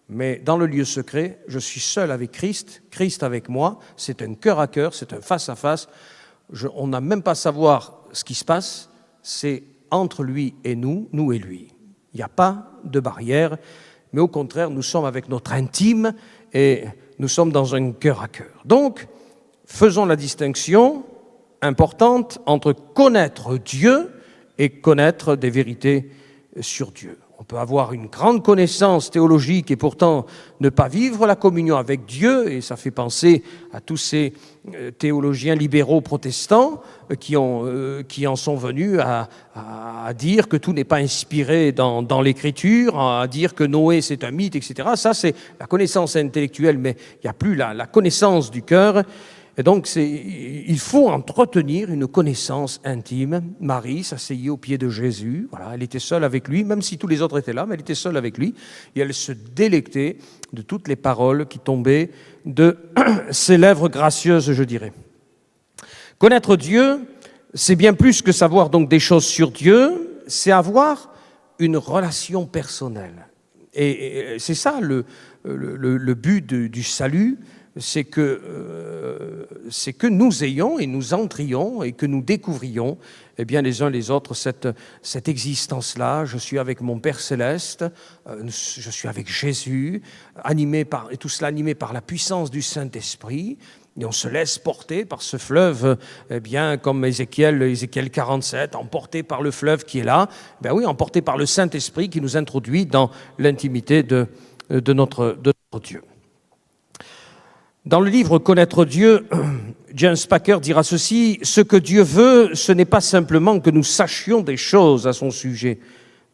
Mais dans le lieu secret, je suis seul avec Christ, Christ avec moi, c'est un cœur à cœur, c'est un face à face. On n'a même pas à savoir ce qui se passe, c'est entre lui et nous, nous et lui. Il n'y a pas de barrière, mais au contraire, nous sommes avec notre intime et nous sommes dans un cœur à cœur. Donc, faisons la distinction importante entre connaître Dieu et connaître des vérités sur Dieu. On peut avoir une grande connaissance théologique et pourtant ne pas vivre la communion avec Dieu, et ça fait penser à tous ces théologiens libéraux protestants qui en sont venus à dire que tout n'est pas inspiré dans l'Écriture, à dire que Noé c'est un mythe, etc. Ça c'est la connaissance intellectuelle, mais il n'y a plus la connaissance du cœur. Et donc, il faut entretenir une connaissance intime. Marie s'asseyait aux pieds de Jésus. Voilà, elle était seule avec lui, même si tous les autres étaient là, mais elle était seule avec lui. Et elle se délectait de toutes les paroles qui tombaient de ses lèvres gracieuses, je dirais. Connaître Dieu, c'est bien plus que savoir donc des choses sur Dieu, c'est avoir une relation personnelle. Et c'est ça le but du salut, c'est que nous ayons et nous entrions et que nous découvrions les uns les autres cette existence-là. Je suis avec mon Père Céleste, je suis avec Jésus, et tout cela animé par la puissance du Saint-Esprit. Et on se laisse porter par ce fleuve, comme Ézéchiel 47, emporté par le fleuve qui est là. Oui, emporté par le Saint-Esprit qui nous introduit dans l'intimité de notre Dieu. Dans le livre « Connaître Dieu », James Packer dira ceci, « Ce que Dieu veut, ce n'est pas simplement que nous sachions des choses à son sujet,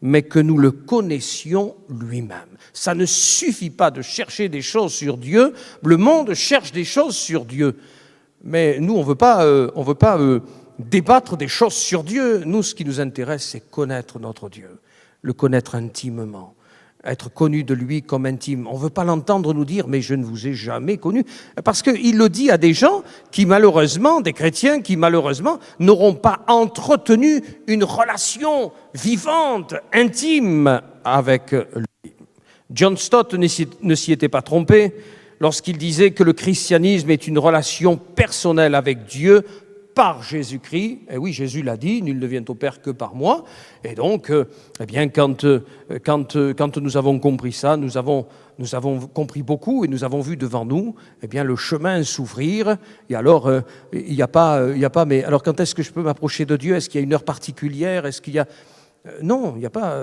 mais que nous le connaissions lui-même. » Ça ne suffit pas de chercher des choses sur Dieu, le monde cherche des choses sur Dieu. Mais nous, on veut pas débattre des choses sur Dieu. Nous, ce qui nous intéresse, c'est connaître notre Dieu, le connaître intimement. Être connu de lui comme intime. On ne veut pas l'entendre nous dire « mais je ne vous ai jamais connu ». Parce qu'il le dit à des gens qui malheureusement, des chrétiens qui malheureusement n'auront pas entretenu une relation vivante, intime avec lui. John Stott ne s'y était pas trompé lorsqu'il disait que le christianisme est une relation personnelle avec Dieu par Jésus-Christ. Et oui, Jésus l'a dit, nul ne vient au Père que par moi. Et donc, quand nous avons compris ça, nous avons compris beaucoup et nous avons vu devant nous, le chemin s'ouvrir. Et alors, il n'y a pas, mais alors quand est-ce que je peux m'approcher de Dieu? Est-ce qu'il y a une heure particulière? Est-ce qu'il y a non, il n'y a pas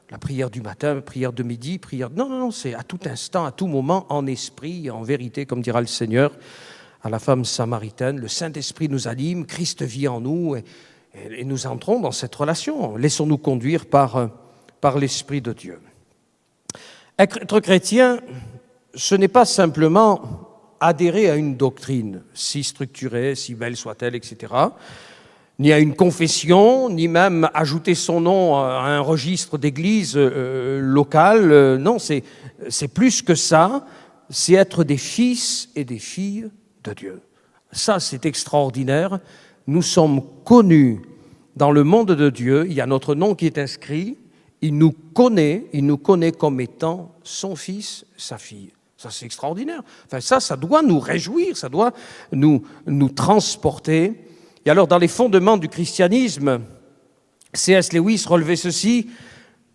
la prière du matin, prière de midi, prière. Non, c'est à tout instant, à tout moment, en esprit, en vérité, comme dira le Seigneur. À la femme samaritaine, le Saint-Esprit nous anime, Christ vit en nous et nous entrons dans cette relation. Laissons-nous conduire par l'Esprit de Dieu. Être chrétien, ce n'est pas simplement adhérer à une doctrine, si structurée, si belle soit-elle, etc., ni à une confession, ni même ajouter son nom à un registre d'église locale. Non, c'est plus que ça, c'est être des fils et des filles de Dieu. Ça, c'est extraordinaire. Nous sommes connus dans le monde de Dieu. Il y a notre nom qui est inscrit. il nous connaît comme étant son fils, sa fille. Ça, c'est extraordinaire. Enfin, ça doit nous réjouir, ça doit nous transporter. Et alors, dans les fondements du christianisme, C.S. Lewis relevait ceci: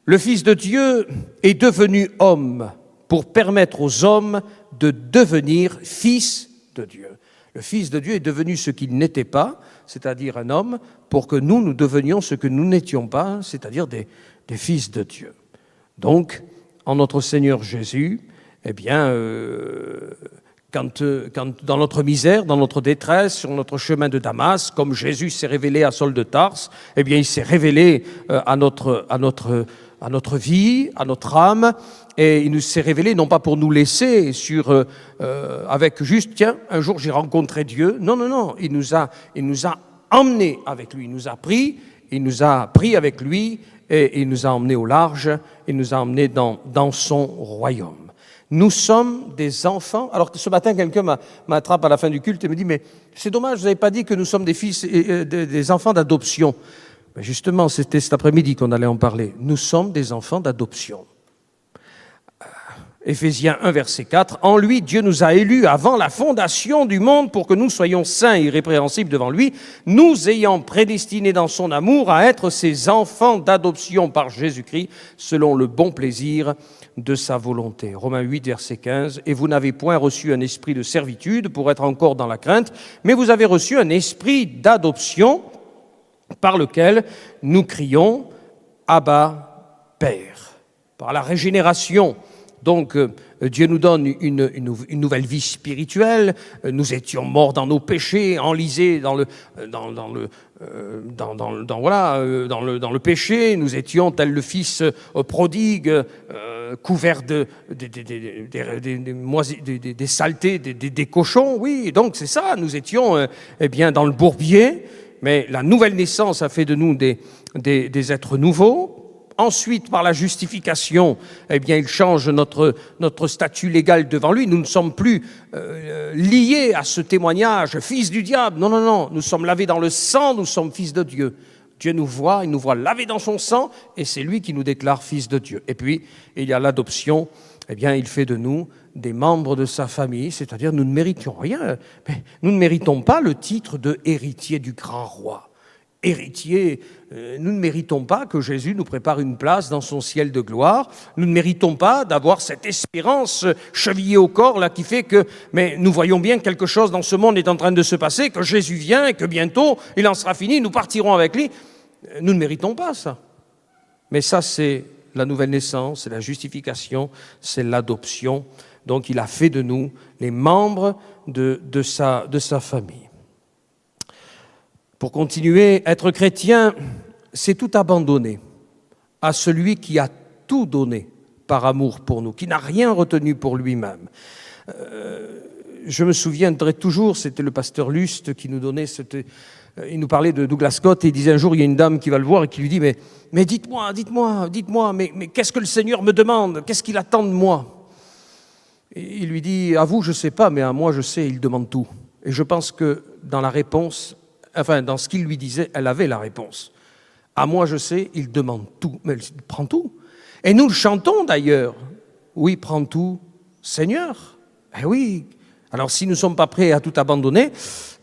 le Fils de Dieu est devenu homme pour permettre aux hommes de devenir fils de Dieu. Le Fils de Dieu est devenu ce qu'il n'était pas, c'est-à-dire un homme, pour que nous devenions ce que nous n'étions pas, c'est-à-dire des fils de Dieu. Donc, en notre Seigneur Jésus, eh bien, quand dans notre misère, dans notre détresse, sur notre chemin de Damas, comme Jésus s'est révélé à Saul de Tarse, eh bien, il s'est révélé à notre vie, à notre âme, et il nous s'est révélé non pas pour nous laisser avec juste, tiens, un jour j'ai rencontré Dieu. Non, il nous a emmenés avec lui, il nous a pris avec lui, et il nous a emmenés au large, il nous a emmenés dans son royaume. Nous sommes des enfants. Alors ce matin, quelqu'un m'attrape à la fin du culte et me dit « Mais c'est dommage, vous n'avez pas dit que nous sommes des fils, des enfants d'adoption. » Justement, c'était cet après-midi qu'on allait en parler. Nous sommes des enfants d'adoption. Éphésiens 1, verset 4. « En lui, Dieu nous a élus avant la fondation du monde pour que nous soyons saints et irrépréhensibles devant lui, nous ayant prédestinés dans son amour à être ses enfants d'adoption par Jésus-Christ, selon le bon plaisir de sa volonté. » Romains 8, verset 15. « Et vous n'avez point reçu un esprit de servitude pour être encore dans la crainte, mais vous avez reçu un esprit d'adoption par lequel nous crions « Abba, Père ». Par la régénération, donc, Dieu nous donne une nouvelle vie spirituelle. Nous étions morts dans nos péchés, enlisés dans le péché. Nous étions tel le fils prodigue, couvert des saletés, des cochons. Oui, donc c'est ça. Nous étions dans le bourbier. Mais la nouvelle naissance a fait de nous des êtres nouveaux. Ensuite, par la justification, il change notre statut légal devant lui. Nous ne sommes plus liés à ce témoignage, fils du diable. Non, nous sommes lavés dans le sang, nous sommes fils de Dieu. Dieu nous voit, il nous voit lavés dans son sang, et c'est lui qui nous déclare fils de Dieu. Et puis, il y a l'adoption. Il fait de nous des membres de sa famille, c'est-à-dire nous ne méritions rien. Mais nous ne méritons pas le titre de héritier du grand roi. Héritier, nous ne méritons pas que Jésus nous prépare une place dans son ciel de gloire. Nous ne méritons pas d'avoir cette espérance chevillée au corps là qui fait que, mais nous voyons bien que quelque chose dans ce monde est en train de se passer, que Jésus vient et que bientôt il en sera fini, nous partirons avec lui. Nous ne méritons pas ça. Mais ça, c'est la nouvelle naissance, c'est la justification, c'est l'adoption. Donc il a fait de nous les membres de sa famille. Pour continuer, être chrétien, c'est tout abandonner à celui qui a tout donné par amour pour nous, qui n'a rien retenu pour lui-même. Je me souviendrai toujours, c'était le pasteur Lust qui nous donnait il nous parlait de Douglas Scott et il disait un jour, il y a une dame qui va le voir et qui lui dit « Mais dites-moi, mais qu'est-ce que le Seigneur me demande? Qu'est-ce qu'il attend de moi ?» Et il lui dit « À vous, je ne sais pas, mais à moi, je sais, il demande tout. » Et je pense que dans la réponse, dans ce qu'il lui disait, elle avait la réponse. À moi, je sais, il demande tout. Mais il prend tout. Et nous le chantons d'ailleurs. Oui, prends tout, Seigneur. Eh oui. Alors, si nous ne sommes pas prêts à tout abandonner,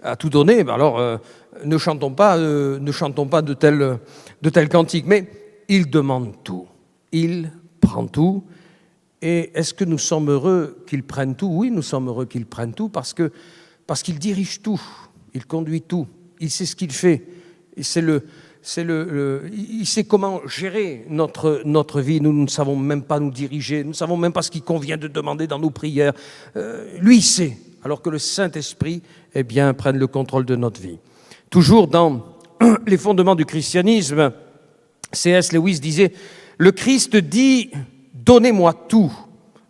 à tout donner, alors ne chantons pas de tels cantiques. Mais il demande tout. Il prend tout. Et est-ce que nous sommes heureux qu'il prenne tout? Oui, nous sommes heureux qu'il prenne tout parce qu'il dirige tout. Il conduit tout. Il sait ce qu'il fait. Il sait comment gérer notre vie. Nous ne savons même pas nous diriger. Nous ne savons même pas ce qu'il convient de demander dans nos prières. Lui, il sait. Alors que le Saint-Esprit, prenne le contrôle de notre vie. Toujours dans les fondements du christianisme, C.S. Lewis disait « Le Christ dit « Donnez-moi tout.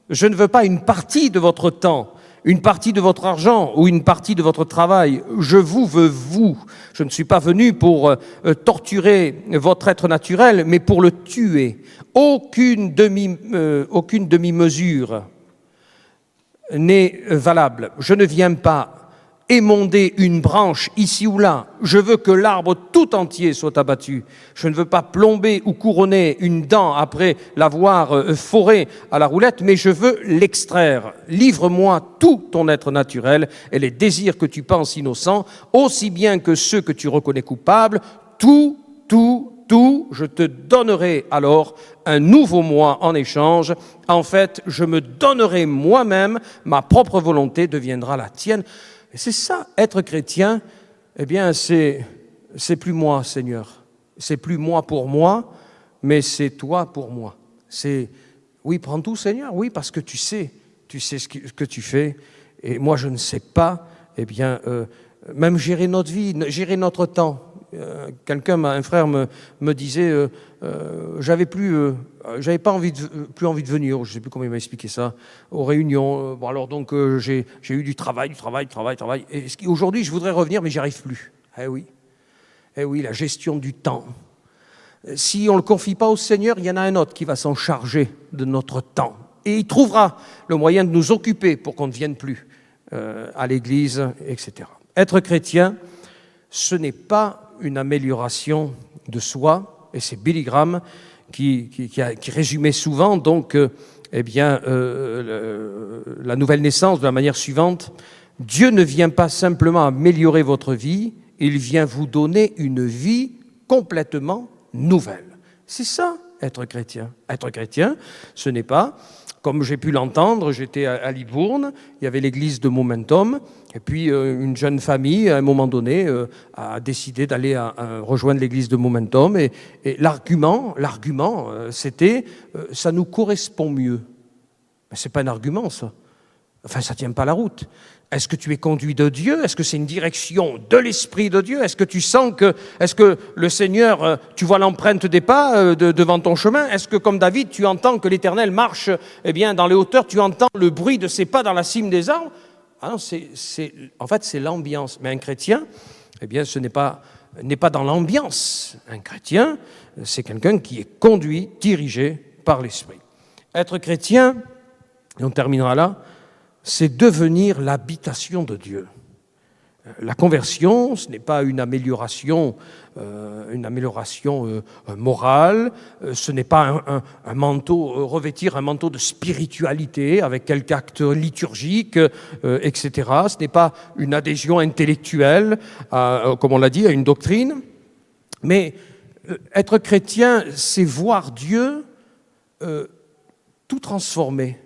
Je ne veux pas une partie de votre temps. » Une partie de votre argent ou une partie de votre travail, je vous veux vous. Je ne suis pas venu pour torturer votre être naturel, mais pour le tuer. Aucune demi-mesure n'est valable. Je ne viens pas émonder une branche ici ou là. Je veux que l'arbre tout entier soit abattu. Je ne veux pas plomber ou couronner une dent après l'avoir forée à la roulette, mais je veux l'extraire. Livre-moi tout ton être naturel et les désirs que tu penses innocents, aussi bien que ceux que tu reconnais coupables. Tout, je te donnerai alors un nouveau moi en échange. En fait, je me donnerai moi-même, ma propre volonté deviendra la tienne. Et c'est ça, être chrétien, eh bien, c'est plus moi, Seigneur. C'est plus moi pour moi, mais c'est toi pour moi. C'est, oui, prends tout, Seigneur, oui, parce que tu sais ce que tu fais, et moi, je ne sais pas, eh bien, même gérer notre vie, gérer notre temps. Un frère me disait, j'avais plus envie de venir, je ne sais plus comment il m'a expliqué ça, aux réunions. Bon, alors donc j'ai eu du travail. Et aujourd'hui, je voudrais revenir, mais j'y arrive plus. Eh oui, la gestion du temps. Si on ne le confie pas au Seigneur, il y en a un autre qui va s'en charger de notre temps. Et il trouvera le moyen de nous occuper pour qu'on ne vienne plus à l'église, etc. Être chrétien, ce n'est pas une amélioration de soi, et c'est Billy Graham qui résumait souvent donc la nouvelle naissance de la manière suivante: Dieu ne vient pas simplement améliorer votre vie, il vient vous donner une vie complètement nouvelle. C'est ça, être chrétien. Être chrétien, ce n'est pas, comme j'ai pu l'entendre, j'étais à Libourne, il y avait l'église de Momentum, et puis une jeune famille, à un moment donné, a décidé d'aller rejoindre l'église de Momentum, et l'argument, c'était « ça nous correspond mieux ». Mais ce n'est pas un argument, ça. Enfin, ça ne tient pas la route. Est-ce que tu es conduit de Dieu? Est-ce que c'est une direction de l'Esprit de Dieu? Est-ce que tu sens est-ce que le Seigneur, tu vois l'empreinte des pas devant ton chemin? Est-ce que, comme David, tu entends que l'Éternel marche dans les hauteurs, tu entends le bruit de ses pas dans la cime des arbres? Ah non, en fait, c'est l'ambiance. Mais un chrétien, ce n'est pas dans l'ambiance. Un chrétien, c'est quelqu'un qui est conduit, dirigé par l'Esprit. Être chrétien, et on terminera là, c'est devenir l'habitation de Dieu. La conversion, ce n'est pas une amélioration morale, ce n'est pas un manteau, revêtir un manteau de spiritualité avec quelques actes liturgiques, etc. Ce n'est pas une adhésion intellectuelle, comme on l'a dit, à une doctrine. Mais être chrétien, c'est voir Dieu tout transformé.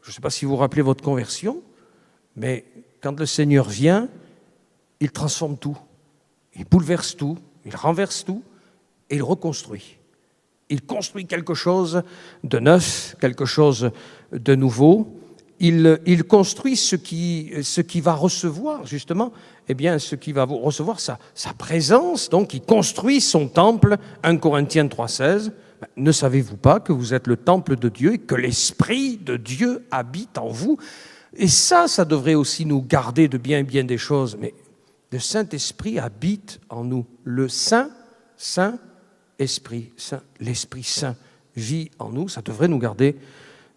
Je ne sais pas si vous vous rappelez votre conversion, mais quand le Seigneur vient, il transforme tout, il bouleverse tout, il renverse tout, et il reconstruit. Il construit quelque chose de neuf, quelque chose de nouveau. Il construit ce qui va recevoir, justement, ce qui va recevoir sa présence. Donc, il construit son temple, 1 Corinthiens 3,16. Ne savez-vous pas que vous êtes le temple de Dieu et que l'Esprit de Dieu habite en vous? Et ça devrait aussi nous garder de bien des choses. Mais le Saint-Esprit habite en nous. Le Saint-Esprit, l'Esprit Saint vit en nous. Ça devrait nous garder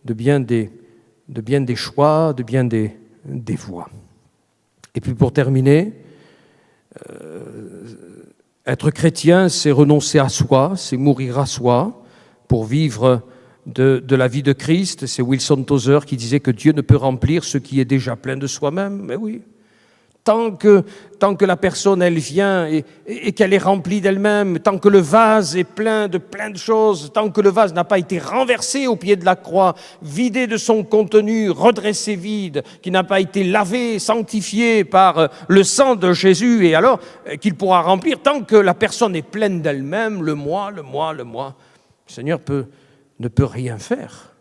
de bien des choix, de bien des voies. Et puis pour terminer, être chrétien, c'est renoncer à soi, c'est mourir à soi pour vivre de la vie de Christ. C'est Wilson Tozer qui disait que Dieu ne peut remplir ce qui est déjà plein de soi-même. Mais oui, tant que la personne, elle vient et qu'elle est remplie d'elle-même, tant que le vase est plein de choses, tant que le vase n'a pas été renversé au pied de la croix, vidé de son contenu, redressé vide, qui n'a pas été lavé, sanctifié par le sang de Jésus, et alors qu'il pourra remplir, tant que la personne est pleine d'elle-même, le moi, le Seigneur ne peut rien faire.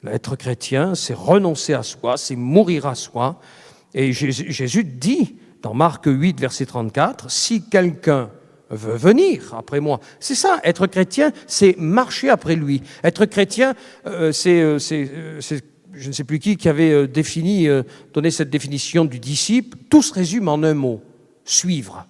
Être chrétien, c'est renoncer à soi, c'est mourir à soi. Et Jésus dit dans Marc 8, verset 34, « Si quelqu'un veut venir après moi », c'est ça, être chrétien, c'est marcher après lui. Être chrétien, je ne sais plus qui avait donné cette définition du disciple, tout se résume en un mot, suivre.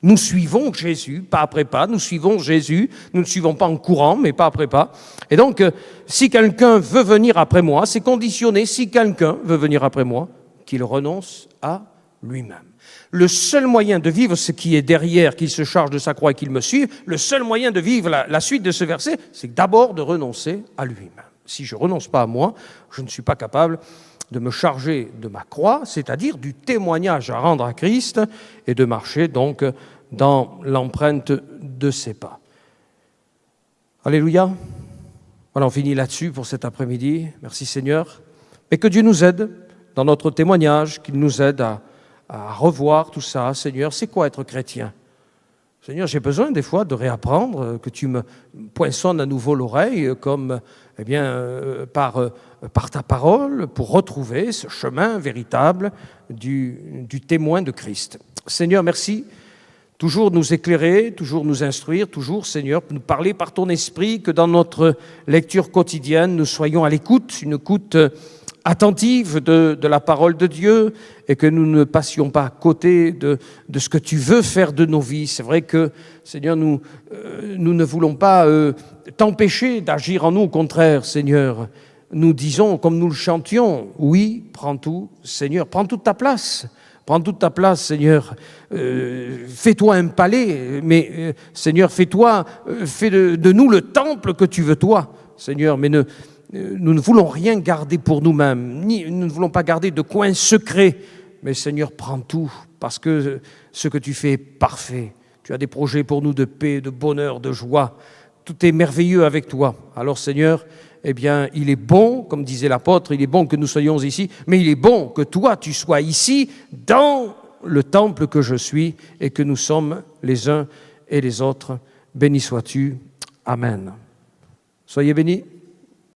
Nous suivons Jésus, pas après pas, nous suivons Jésus, nous ne suivons pas en courant, mais pas après pas. Et donc, si quelqu'un veut venir après moi, c'est conditionné, si quelqu'un veut venir après moi, qu'il renonce à lui-même. Le seul moyen de vivre ce qui est derrière, qu'il se charge de sa croix et qu'il me suive, le seul moyen de vivre la suite de ce verset, c'est d'abord de renoncer à lui-même. Si je ne renonce pas à moi, je ne suis pas capable de me charger de ma croix, c'est-à-dire du témoignage à rendre à Christ et de marcher donc dans l'empreinte de ses pas. Alléluia. Voilà, on finit là-dessus pour cet après-midi. Merci Seigneur. Et que Dieu nous aide dans notre témoignage, qu'il nous aide à revoir tout ça. Seigneur, c'est quoi être chrétien? Seigneur, j'ai besoin des fois de réapprendre, que tu me poinçonnes à nouveau l'oreille, comme par ta parole, pour retrouver ce chemin véritable du témoin de Christ. Seigneur, merci. Toujours nous éclairer, toujours nous instruire, toujours, Seigneur, nous parler par ton esprit, que dans notre lecture quotidienne, nous soyons à l'écoute, une écoute attentive de la parole de Dieu, et que nous ne passions pas à côté de ce que tu veux faire de nos vies. C'est vrai que, Seigneur, nous ne voulons pas t'empêcher d'agir en nous, au contraire, Seigneur. Nous disons, comme nous le chantions, oui, prends tout, Seigneur, prends toute ta place. Prends toute ta place, Seigneur. Fais-toi un palais, mais Seigneur, fais de nous le temple que tu veux, toi, Seigneur. Mais nous ne voulons rien garder pour nous-mêmes, nous ne voulons pas garder de coin secret. Mais Seigneur, prends tout, parce que ce que tu fais est parfait. Tu as des projets pour nous de paix, de bonheur, de joie. Tout est merveilleux avec toi. Alors, Seigneur, eh bien, il est bon, comme disait l'apôtre, il est bon que nous soyons ici, mais il est bon que toi, tu sois ici, dans le temple que je suis, et que nous sommes les uns et les autres. Béni sois-tu. Amen. Soyez bénis.